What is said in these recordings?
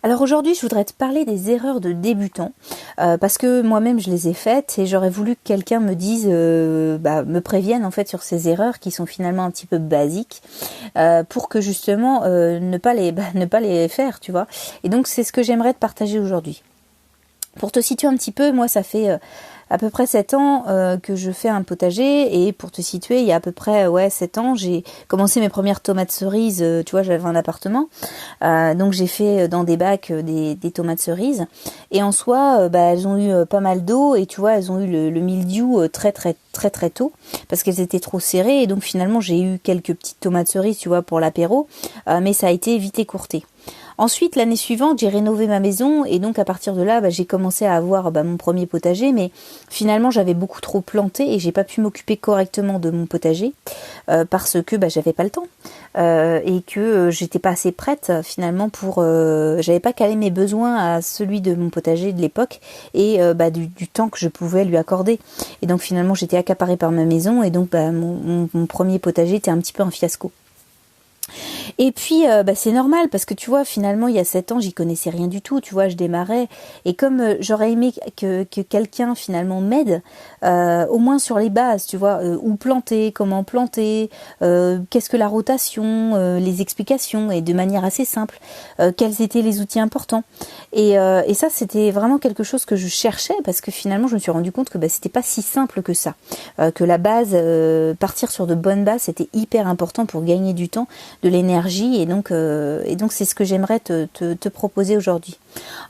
Alors aujourd'hui, je voudrais te parler des erreurs de débutants, parce que moi-même je les ai faites et j'aurais voulu que quelqu'un me dise, me prévienne en fait sur ces erreurs qui sont finalement un petit peu basiques, pour que justement ne pas les faire, tu vois. Et donc c'est ce que j'aimerais te partager aujourd'hui. Pour te situer un petit peu, moi ça fait à peu près 7 ans que je fais un potager, et pour te situer, il y a à peu près 7 ans, j'ai commencé mes premières tomates cerises, tu vois, j'avais un appartement, donc j'ai fait dans des bacs des tomates cerises, et en soi, elles ont eu pas mal d'eau, et tu vois, elles ont eu le mildiou très tôt, parce qu'elles étaient trop serrées, et donc finalement j'ai eu quelques petites tomates cerises, tu vois, pour l'apéro, mais ça a été vite écourté. Ensuite, l'année suivante, j'ai rénové ma maison, et donc à partir de là, j'ai commencé à avoir mon premier potager, mais finalement j'avais beaucoup trop planté et j'ai pas pu m'occuper correctement de mon potager parce que j'avais pas le temps et que j'étais pas assez prête finalement pour j'avais pas calé mes besoins à celui de mon potager de l'époque et du temps que je pouvais lui accorder. Et donc finalement j'étais accaparée par ma maison, et donc mon premier potager était un petit peu un fiasco. Et puis c'est normal, parce que tu vois, finalement il y a 7 ans j'y connaissais rien du tout, tu vois, je démarrais, et comme j'aurais aimé que quelqu'un finalement m'aide, au moins sur les bases, tu vois, où planter, comment planter, qu'est-ce que la rotation, les explications, et de manière assez simple, quels étaient les outils importants, et ça c'était vraiment quelque chose que je cherchais, parce que finalement je me suis rendu compte que c'était pas si simple que ça, que la base, partir sur de bonnes bases, c'était hyper important pour gagner du temps, de l'énergie, et donc c'est ce que j'aimerais te proposer aujourd'hui.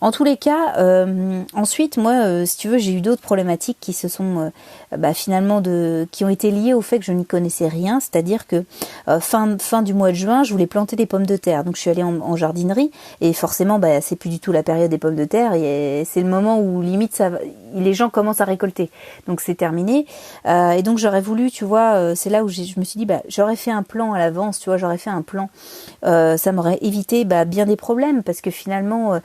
En tous les cas, ensuite moi, si tu veux, j'ai eu d'autres problématiques qui se sont qui ont été liées au fait que je n'y connaissais rien, c'est-à-dire que fin du mois de juin, je voulais planter des pommes de terre, donc je suis allée en jardinerie, et forcément c'est plus du tout la période des pommes de terre, et c'est le moment où limite les gens commencent à récolter, donc c'est terminé, et donc j'aurais voulu, tu vois, c'est là où je me suis dit j'aurais fait un plan à l'avance, tu vois, j'aurais fait un plan, ça m'aurait évité bien des problèmes, parce que finalement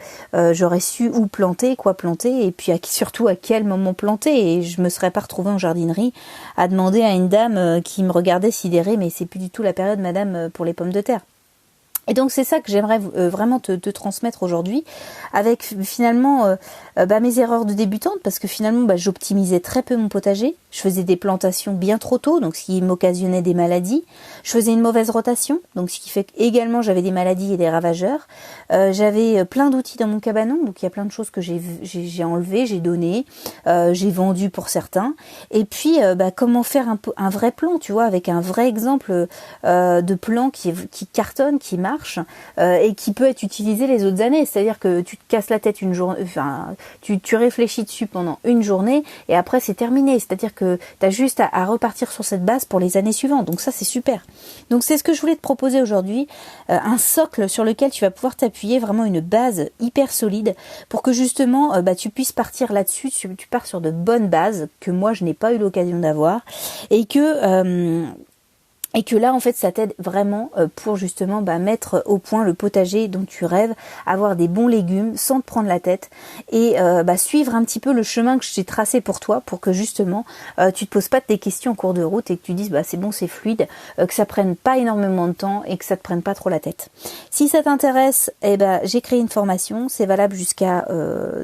j'aurais su où planter, quoi planter, et puis surtout à quel moment planter, et je me serais pas retrouvée en jardinerie à demander à une dame qui me regardait sidérée, mais c'est plus du tout la période, madame, pour les pommes de terre. Et donc c'est ça que j'aimerais vraiment te transmettre aujourd'hui, avec finalement mes erreurs de débutante, parce que finalement j'optimisais très peu mon potager, je faisais des plantations bien trop tôt, donc ce qui m'occasionnait des maladies, je faisais une mauvaise rotation, donc ce qui fait qu'également j'avais des maladies et des ravageurs, j'avais plein d'outils dans mon cabanon, donc il y a plein de choses que j'ai enlevées, j'ai donné, j'ai vendu pour certains, et puis comment faire un vrai plan, tu vois, avec un vrai exemple de plan qui cartonne, qui marche, et qui peut être utilisé les autres années. C'est-à-dire que tu te casses la tête une journée, tu réfléchis dessus pendant une journée, et après c'est terminé. C'est-à-dire que tu as juste à repartir sur cette base pour les années suivantes. Donc ça, c'est super. Donc c'est ce que je voulais te proposer aujourd'hui, un socle sur lequel tu vas pouvoir t'appuyer, vraiment une base hyper solide, pour que justement tu puisses partir là-dessus, tu pars sur de bonnes bases que moi je n'ai pas eu l'occasion d'avoir, et que là en fait ça t'aide vraiment pour justement mettre au point le potager dont tu rêves, avoir des bons légumes sans te prendre la tête, et suivre un petit peu le chemin que j'ai tracé pour toi, pour que justement tu te poses pas des questions en cours de route, et que tu dises c'est bon, c'est fluide, que ça prenne pas énormément de temps, et que ça te prenne pas trop la tête. Si ça t'intéresse, j'ai créé une formation, c'est valable jusqu'à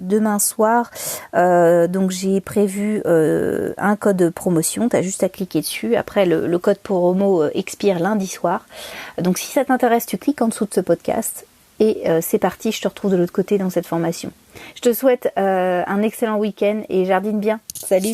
demain soir, donc j'ai prévu un code promotion, t'as juste à cliquer dessus, après le code promo expire lundi soir. Donc si ça t'intéresse, tu cliques en dessous de ce podcast, et c'est parti, je te retrouve de l'autre côté dans cette formation. Je te souhaite un excellent week-end, et jardine bien. Salut!